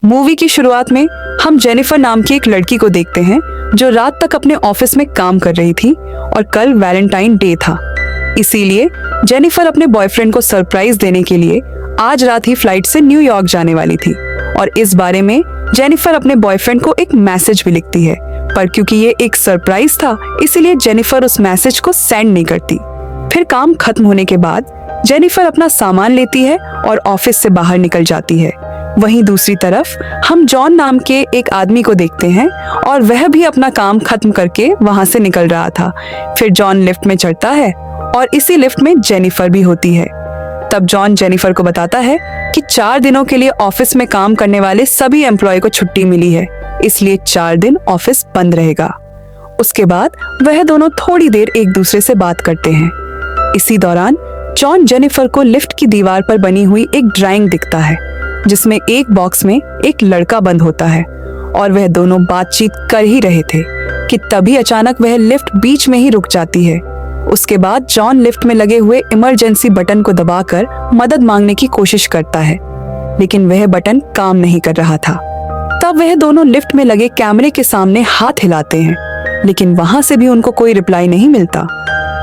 Movie की शुरुआत में हम जेनिफर नाम की एक लड़की को देखते हैं जो रात तक अपने ऑफिस में काम कर रही थी और कल वैलेंटाइन डे था। इसीलिए जेनिफर अपने बॉयफ्रेंड को सरप्राइज देने के लिए आज रात ही फ्लाइट से न्यूयॉर्क जाने वाली थी और इस बारे में जेनिफर अपने बॉयफ्रेंड को एक मैसेज भी लिखती है, पर क्योंकि ये एक सरप्राइज था इसीलिए जेनिफर उस मैसेज को सेंड नहीं करती। फिर काम खत्म होने के बाद जेनिफर अपना सामान लेती है और ऑफिस से बाहर निकल जाती है। वहीं दूसरी तरफ हम जॉन नाम के एक आदमी को देखते हैं और वह भी अपना काम खत्म करके वहां से निकल रहा था। फिर जॉन लिफ्ट में चढ़ता है और इसी लिफ्ट में जेनिफर भी होती है। तब जॉन जेनिफर को बताता है कि 4 दिनों के लिए ऑफिस में काम करने वाले सभी एम्प्लॉय को छुट्टी मिली है, इसलिए 4 दिन ऑफिस बंद रहेगा। उसके बाद वह दोनों थोड़ी देर एक दूसरे से बात करते हैं। इसी दौरान जॉन जेनिफर को लिफ्ट की दीवार पर बनी हुई एक ड्राइंग दिखता है जिसमें एक बॉक्स में एक लड़का बंद होता है और वह दोनों बातचीत कर ही रहे थे कि तभी अचानक वह लिफ्ट बीच में ही रुक जाती है। उसके बाद जॉन लिफ्ट में लगे हुए इमरजेंसी बटन को दबाकर मदद मांगने की कोशिश करता है, लेकिन वह बटन काम नहीं कर रहा था। तब वह दोनों लिफ्ट में लगे कैमरे के सामने हाथ हिलाते हैं, लेकिन वहां से भी उनको कोई रिप्लाई नहीं मिलता।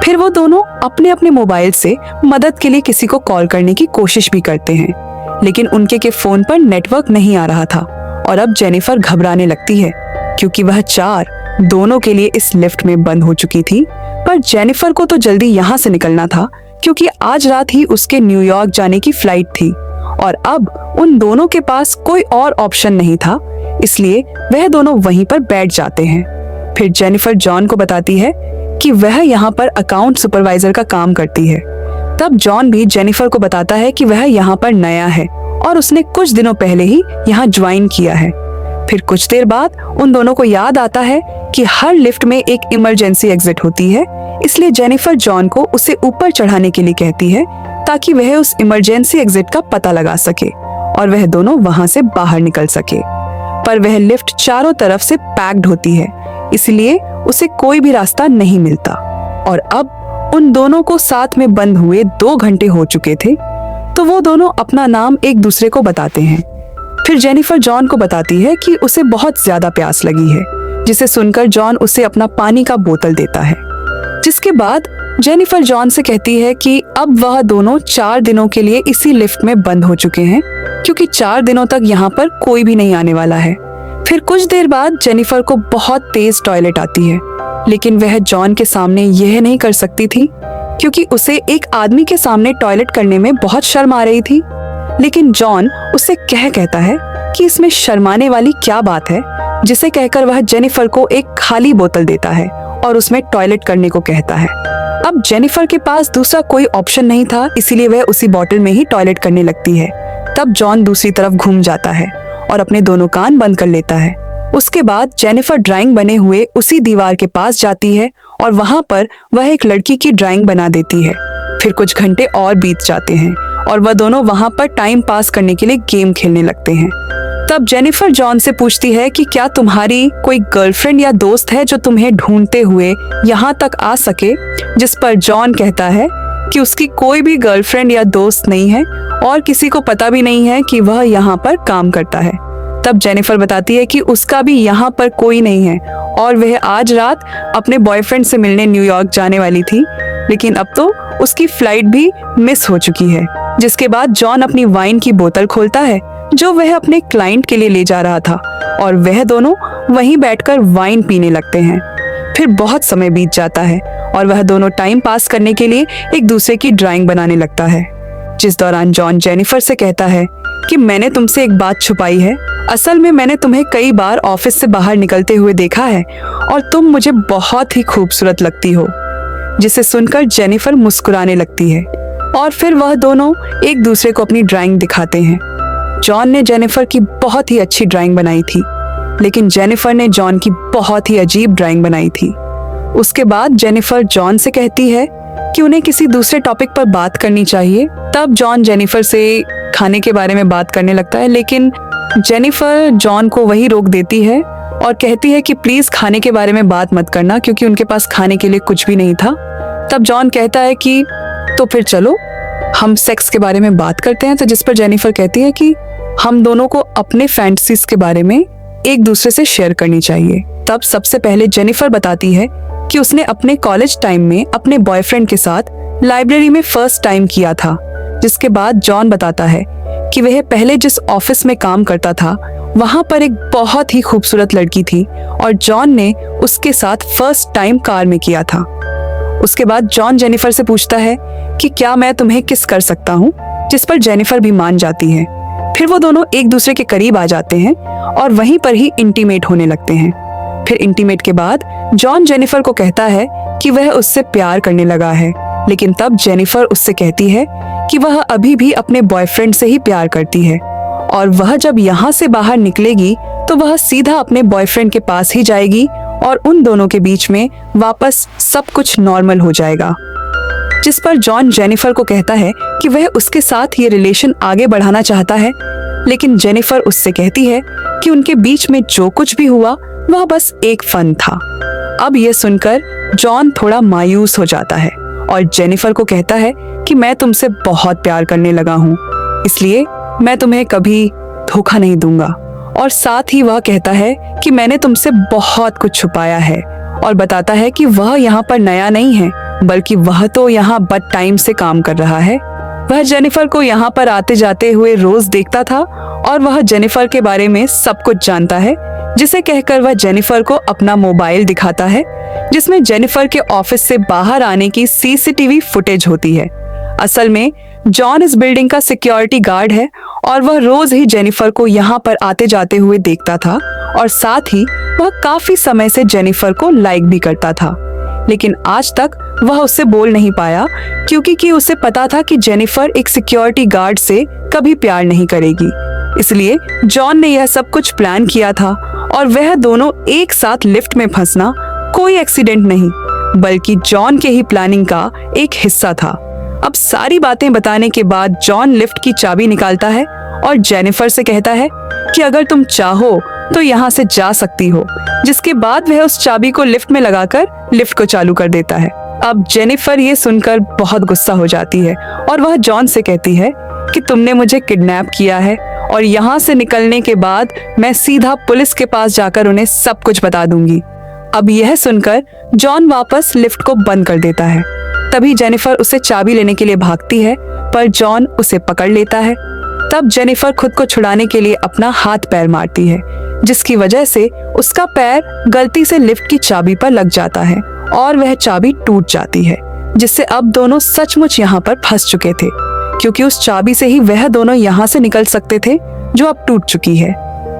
फिर वो दोनों अपने अपने मोबाइल से मदद के लिए किसी को कॉल करने की कोशिश भी करते हैं, लेकिन उनके के फोन पर नेटवर्क नहीं आ रहा था और अब जेनिफर घबराने लगती है क्योंकि वह 4 दोनों के लिए इस लिफ्ट में बंद हो चुकी थी। पर जेनिफर को तो जल्दी यहाँ से निकलना था क्योंकि आज रात ही उसके न्यूयॉर्क जाने की फ्लाइट थी और अब उन दोनों के पास कोई और ऑप्शन नहीं था, इसलिए वह दोनों वहीं पर बैठ जाते हैं। फिर जेनिफर जॉन को बताती है कि वह यहाँ पर अकाउंट सुपरवाइजर का काम करती है। तब जॉन भी जेनिफर को बताता है कि वह यहाँ पर नया है और उसने कुछ दिनों पहले ही यहाँ ज्वाइन किया है। फिर कुछ देर बाद उन दोनों को याद आता है कि हर लिफ्ट में एक इमरजेंसी एग्जिट होती है, इसलिए जेनिफर जॉन को उसे ऊपर चढ़ाने के लिए कहती है ताकि वह उस इमरजेंसी एग्जिट का पता लगा सके और वह दोनों वहां से बाहर निकल सके। पर वह लिफ्ट चारों तरफ से पैक्ड होती है, इसलिए उसे कोई भी रास्ता नहीं मिलता और अब उन दोनों को साथ में बंद हुए 2 घंटे हो चुके थे, तो वो दोनों अपना नाम एक दूसरे को बताते हैं। फिर जेनिफर जॉन को बताती है कि उसे बहुत ज्यादा प्यास लगी है, जिसे सुनकर जॉन उसे अपना पानी का बोतल देता है। जिसके बाद जेनिफर जॉन से कहती है कि अब वह दोनों 4 दिनों के लिए इसी लिफ्ट में बंद हो चुके हैं क्योंकि 4 दिनों तक यहाँ पर कोई भी नहीं आने वाला है। फिर कुछ देर बाद जेनिफर को बहुत तेज टॉयलेट आती है, लेकिन वह जॉन के सामने यह नहीं कर सकती थी क्योंकि उसे एक आदमी के सामने टॉयलेट करने में बहुत शर्म आ रही थी। लेकिन जॉन उसे कहता है कि इसमें शर्माने वाली क्या बात है, जिसे कहकर वह जेनिफर को एक खाली बोतल देता है और उसमें टॉयलेट करने को कहता है। अब जेनिफर के पास दूसरा कोई ऑप्शन नहीं था, इसीलिए वह उसी बोतल में ही टॉयलेट करने लगती है। तब जॉन दूसरी तरफ घूम जाता है और अपने दोनों कान बंद कर लेता है। उसके बाद जेनिफर ड्राइंग बने हुए उसी दीवार के पास जाती है और वहां पर वह एक लड़की की ड्राइंग बना देती है। फिर कुछ घंटे और बीत जाते हैं और वह दोनों वहां पर टाइम पास करने के लिए गेम खेलने लगते हैं। तब जेनिफर जॉन से पूछती है कि क्या तुम्हारी कोई गर्लफ्रेंड या दोस्त है जो तुम्हें ढूंढते हुए यहाँ तक आ सके, जिस पर जॉन कहता है कि उसकी कोई भी गर्लफ्रेंड या दोस्त नहीं है और किसी को पता भी नहीं है कि वह यहाँ पर काम करता है। तब जेनिफर बताती है कि उसका भी यहाँ पर कोई नहीं है और वह आज रात अपने बॉयफ्रेंड से मिलने न्यूयॉर्क जाने वाली थी, लेकिन अब तो उसकी फ्लाइट भी मिस हो चुकी है। जिसके बाद जॉन अपनी वाइन की बोतल खोलता है जो वह अपने क्लाइंट के लिए ले जा रहा था और वह दोनों वहीं बैठकर वाइन पीने लगते हैं। फिर बहुत समय बीत जाता है और वह दोनों टाइम पास करने के लिए एक दूसरे की ड्राइंग बनाने लगता है। जिस दौरान जॉन जेनिफर से कहता है कि मैंने तुमसे एक बात छुपाई है, असल में मैंने तुम्हें कई बार ऑफिस से बाहर निकलते हुए देखा है और तुम मुझे बहुत ही खूबसूरत लगती हो। जिसे सुनकर जेनिफर मुस्कुराने लगती है और फिर वह दोनों एक दूसरे को अपनी ड्राइंग दिखाते हैं। जॉन ने जेनिफर की बहुत ही अच्छी ड्राइंग बनाई थी, लेकिन जेनिफर ने जॉन की बहुत ही अजीब ड्राइंग बनाई थी। उसके बाद जेनिफर जॉन से कहती है कि उन्हें किसी दूसरे टॉपिक पर बात करनी चाहिए। तब जॉन जेनिफर से खाने के बारे में बात करने लगता है, लेकिन जेनिफर जॉन को वही रोक देती है और कहती है कि प्लीज खाने के बारे में बात मत करना क्योंकि उनके पास खाने के लिए कुछ भी नहीं था। तब जॉन कहता है कि तो फिर चलो हम सेक्स के बारे में बात करते हैं। तो जिस पर जेनिफर कहती है कि हम दोनों को अपने फैंटेसीज के बारे में एक दूसरे से शेयर करनी चाहिए। तब सबसे पहले जेनिफर बताती है कि उसने अपने कॉलेज टाइम में अपने बॉयफ्रेंड के साथ लाइब्रेरी में फर्स्ट टाइम किया था। जिसके बाद जॉन बताता है कि वह पहले जिस ऑफिस में काम करता था वहां पर एक बहुत ही खूबसूरत लड़की थी और जॉन ने उसके साथ फर्स्ट टाइम कार में किया था। उसके बाद जॉन जेनिफर से पूछता है कि क्या मैं तुम्हें किस कर सकता हूँ, जिस पर जेनिफर भी मान जाती है। फिर वो दोनों एक दूसरे के करीब आ जाते हैं और वहीं पर ही इंटीमेट होने लगते हैं। फिर इंटीमेट के बाद जॉन जेनिफर को कहता है कि वह उससे प्यार करने लगा है, लेकिन तब जेनिफर उससे कहती है कि वह अभी भी अपने बॉयफ्रेंड से ही प्यार करती है और वह जब यहाँ से बाहर निकलेगी तो वह सीधा अपने बॉयफ्रेंड के पास ही जाएगी और उन दोनों के बीच में वापस सब कुछ नॉर्मल हो जाएगा। जिस पर जॉन जेनिफर को कहता है कि वह उसके साथ ये रिलेशन आगे बढ़ाना चाहता है, लेकिन जेनिफर उससे कहती है कि उनके बीच में जो कुछ भी हुआ वह बस एक फन था। अब यह सुनकर जॉन थोड़ा मायूस हो जाता है और जेनिफर को कहता है कि मैं तुमसे बहुत प्यार करने लगा हूँ, इसलिए मैं तुम्हें कभी धोखा नहीं दूंगा। और साथ ही वह कहता है कि मैंने तुमसे बहुत कुछ छुपाया है और बताता है कि वह यहाँ पर नया नहीं है, बल्कि वह तो यहाँ बट टाइम से काम कर रहा है। वह जेनिफर को यहाँ पर आते जाते हुए रोज देखता था और वह जेनिफर के बारे में सब कुछ जानता है, जिसे कहकर वह जेनिफर को अपना मोबाइल दिखाता है जिसमें जेनिफर के ऑफिस से बाहर आने की सीसीटीवी फुटेज होती है। असल में जॉन इस बिल्डिंग का सिक्योरिटी गार्ड है और वह रोज ही जेनिफर को यहाँ पर आते जाते हुए देखता था और साथ ही वह काफी समय से जेनिफर को लाइक भी करता था, लेकिन आज तक वह उससे बोल नहीं पाया क्योंकि उसे पता था कि जेनिफर एक सिक्योरिटी गार्ड से कभी प्यार नहीं करेगी। इसलिए जॉन ने यह सब कुछ प्लान किया था और वह दोनों एक साथ लिफ्ट में फंसना कोई एक्सीडेंट नहीं, बल्कि जॉन के ही प्लानिंग का एक हिस्सा था। अब सारी बातें बताने के बाद जॉन लिफ्ट की चाबी निकालता है और जेनिफर से कहता है कि अगर तुम चाहो तो यहाँ से जा सकती हो, जिसके बाद वह उस चाबी को लिफ्ट में लगाकर लिफ्ट को चालू कर देता है। अब जेनिफर ये सुनकर बहुत गुस्सा हो जाती है और वह जॉन से कहती है कि तुमने मुझे किडनैप किया है और यहाँ से निकलने के बाद मैं सीधा पुलिस के पास जाकर उन्हें सब कुछ बता दूंगी। अब यह सुनकर जॉन वापस लिफ्ट को बंद कर देता है। तभी जेनिफर उसे चाबी लेने के लिए भागती है, पर जॉन उसे पकड़ लेता है। तब जेनिफर खुद को छुड़ाने के लिए अपना हाथ पैर मारती है, जिसकी वजह से उसका पैर गलती से लिफ्ट की चाबी पर लग जाता है और वह चाबी टूट जाती है, जिससे अब दोनों सचमुच यहाँ पर फंस चुके थे, क्योंकि उस चाबी से ही वह दोनों यहाँ से निकल सकते थे, जो अब टूट चुकी है।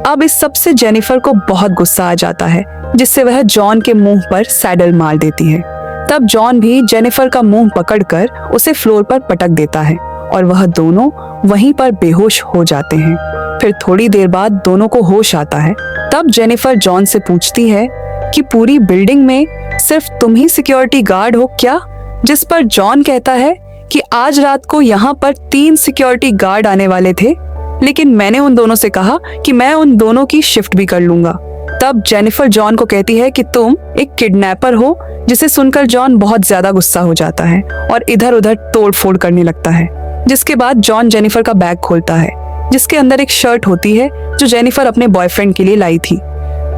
अब इस सब से जेनिफर को बहुत गुस्सा आ जाता है, जिससे वह जॉन के मुंह पर सैडल मार देती है। तब जॉन भी जेनिफर का मुंह पकड़कर उसे फ्लोर पर पटक देता है और वह दोनों वहीं पर बेहोश हो जाते हैं। फिर थोड़ी देर बाद दोनों को होश आता है। तब जेनिफर जॉन से पूछती है कि पूरी बिल्डिंग में सिर्फ तुम ही सिक्योरिटी गार्ड हो क्या? जिस पर जॉन कहता है कि आज रात को यहाँ पर 3 सिक्योरिटी गार्ड आने वाले थे, लेकिन मैंने उन दोनों से कहा कि मैं उन दोनों की शिफ्ट भी कर लूंगा। तब जेनिफर जॉन को कहती है कि तुम एक किडनैपर हो, जिसे सुनकर जॉन बहुत ज्यादा गुस्सा हो जाता है और इधर उधर तोड़फोड़ करने लगता है। जिसके बाद जॉन जेनिफर का बैग खोलता है, जिसके अंदर एक शर्ट होती है जो जेनिफर अपने बॉयफ्रेंड के लिए लाई थी।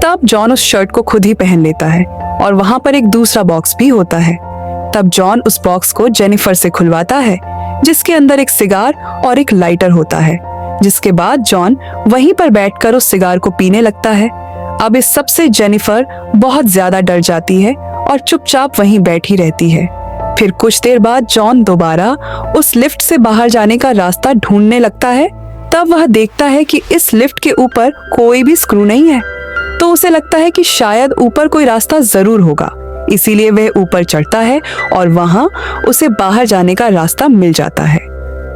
तब जॉन उस शर्ट को खुद ही पहन लेता है और वहां पर एक दूसरा बॉक्स भी होता है। तब जॉन उस बॉक्स को जेनिफर से खुलवाता है, जिसके अंदर एक सिगार और एक लाइटर होता है। जिसके बाद जॉन वहीं पर बैठकर उस सिगार को पीने लगता है। अब इस सब से जेनिफर बहुत ज्यादा डर जाती है और चुपचाप वहीं बैठी रहती है। फिर कुछ देर बाद जॉन दोबारा उस लिफ्ट से बाहर जाने का रास्ता ढूंढने लगता है। तब वह देखता है कि इस लिफ्ट के ऊपर कोई भी स्क्रू नहीं है, तो उसे लगता है कि शायद ऊपर कोई रास्ता जरूर होगा। इसीलिए वह ऊपर चढ़ता है और वहां उसे बाहर जाने का रास्ता मिल जाता है।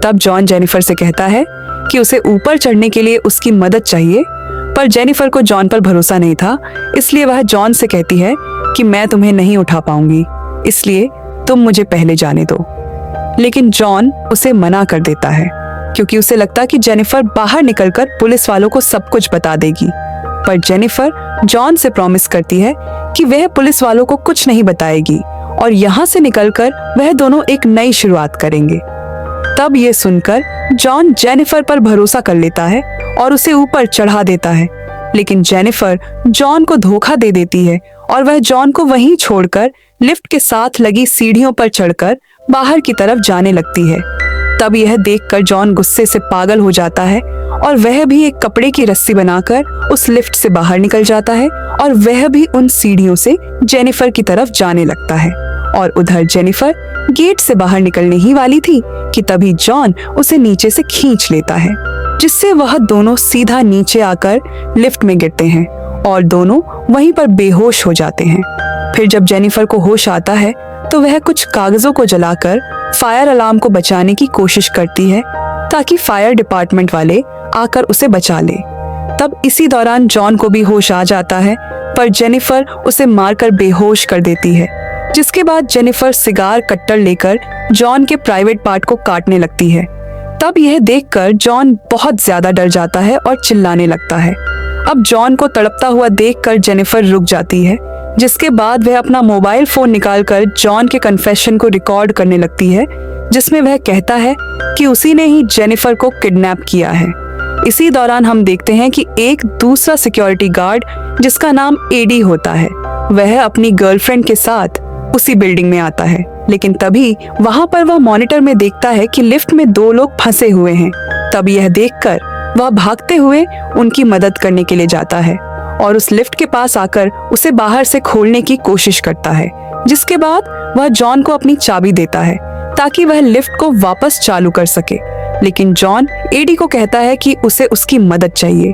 तब जॉन जेनिफर से कहता है कि उसे ऊपर चढ़ने के लिए उसकी मदद चाहिए, पर जेनिफर को जॉन पर भरोसा नहीं था, इसलिए वह जॉन से कहती है कि मैं तुम्हें नहीं उठा पाऊंगी, इसलिए तुम मुझे पहले जाने दो। लेकिन जॉन उसे मना कर देता है, क्योंकि उसे लगता कि जेनिफर बाहर निकलकर पुलिस वालों को सब कुछ बता देगी। पर जेनिफर जॉन से प्रॉमिस करती है कि वह पुलिस वालों को कुछ नहीं बताएगी और यहाँ से निकलकर वह दोनों एक नई शुरुआत करेंगे। तब ये सुनकर जॉन जेनिफर पर भरोसा कर लेता है और उसे ऊपर चढ़ा देता है, लेकिन जेनिफर जॉन को धोखा दे देती है और वह जॉन को वहीं छोड़कर लिफ्ट के साथ लगी सीढ़ियों पर चढ़कर बाहर की तरफ जाने लगती है। तब यह देखकर जॉन गुस्से से पागल हो जाता है और वह भी एक कपड़े की रस्सी बनाकर उस लिफ्ट से बाहर निकल जाता है और वह भी उन सीढ़ियों से जेनिफर की तरफ जाने लगता है। और उधर जेनिफर गेट से बाहर निकलने ही वाली थी कि तभी जॉन उसे नीचे से खींच लेता है, जिससे वह दोनों सीधा नीचे आकर लिफ्ट में गिरते हैं और दोनों वहीं पर बेहोश हो जाते हैं। फिर जब जेनिफर को होश आता है तो वह कुछ कागजों को जलाकर फायर अलार्म को बचाने की कोशिश करती है ताकि फायर डिपार्टमेंट वाले आकर उसे बचा ले। तब इसी दौरान जॉन को भी होश आ जाता है, पर जेनिफर उसे मारकर बेहोश कर देती है, जिसके बाद जेनिफर सिगार कट्टर लेकर जॉन के प्राइवेट पार्ट को काटने लगती है। तब यह देखकर जॉन बहुत ज्यादा डर जाता है और चिल्लाने लगता है। अब जॉन को तड़पता हुआ देखकर जेनिफर रुक जाती है, जिसके बाद वह अपना मोबाइल फोन निकालकर जॉन के कन्फेशन को रिकॉर्ड करने लगती है, जिसमें वह कहता है कि उसी ने ही जेनिफर को किडनैप किया है। इसी दौरान हम देखते हैं कि एक दूसरा सिक्योरिटी गार्ड जिसका नाम एडी होता है, वह अपनी गर्लफ्रेंड के साथ उसी बिल्डिंग में आता है, लेकिन तभी वहां पर वह मॉनिटर में देखता है कि लिफ्ट में 2 लोग फंसे हुए हैं। तब यह देखकर वह भागते हुए उनकी मदद करने के लिए जाता है और उस लिफ्ट के पास आकर उसे बाहर से खोलने की कोशिश करता है, जिसके बाद वह जॉन को अपनी चाबी देता है ताकि वह लिफ्ट को वापस चालू कर सके। लेकिन जॉन एडी को कहता है कि उसे उसकी मदद चाहिए।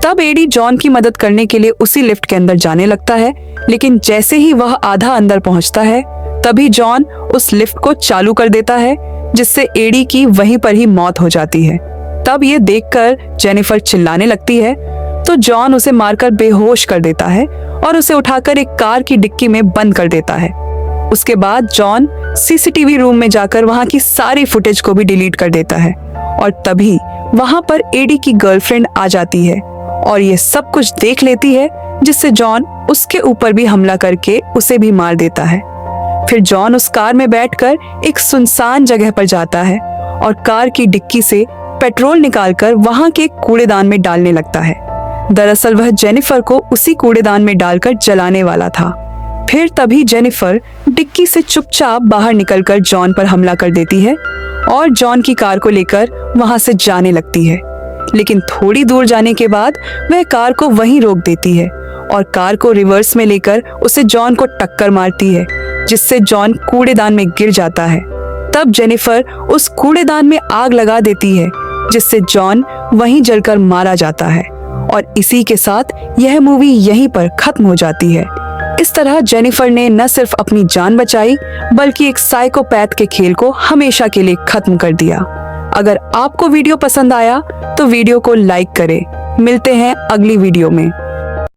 तब एडी जॉन की मदद करने के लिए उसी लिफ्ट के अंदर जाने लगता है, लेकिन जैसे ही वह आधा अंदर पहुंचता है तभी जॉन उस लिफ्ट को चालू कर देता है, जिससे एडी की वहीं पर ही मौत हो जाती है। तब ये देखकर जेनिफर चिल्लाने लगती है तो जॉन उसे मारकर बेहोश कर देता है और उसे उठाकर एक कार की डिक्की में बंद कर देता है। उसके बाद जॉन सीसीटीवी रूम में जाकर वहां की सारी फुटेज को भी डिलीट कर देता है और तभी वहां पर एडी की गर्लफ्रेंड आ जाती है और ये सब कुछ देख लेती है, जिससे जॉन उसके ऊपर भी हमला करके उसे भी मार देता है। फिर जॉन उस कार में बैठकर एक सुनसान जगह पर जाता है और कार की डिक्की से पेट्रोल निकालकर वहां के कूड़ेदान में डालने लगता है। दरअसल वह जेनिफर को उसी कूड़ेदान में डालकर जलाने वाला था। फिर तभी जेनिफर डिक्की से चुपचाप बाहर निकलकर जॉन पर हमला कर देती है और जॉन की कार को लेकर वहां से जाने लगती है, लेकिन थोड़ी दूर जाने के बाद वह कार को वहीं रोक देती है और कार को रिवर्स में लेकर उसे जॉन को टक्कर मारती है, जिससे जॉन कूड़ेदान में गिर जाता है। तब जेनिफर उस कूड़ेदान में आग लगा देती है, जिससे जॉन वहीं जलकर मारा जाता है और इसी के साथ यह मूवी यहीं पर खत्म हो जाती है। इस तरह जेनिफर ने न सिर्फ अपनी जान बचाई, बल्कि एक साइकोपैथ के खेल को हमेशा के लिए खत्म कर दिया। अगर आपको वीडियो पसंद आया तो वीडियो को लाइक करें। मिलते हैं अगली वीडियो में।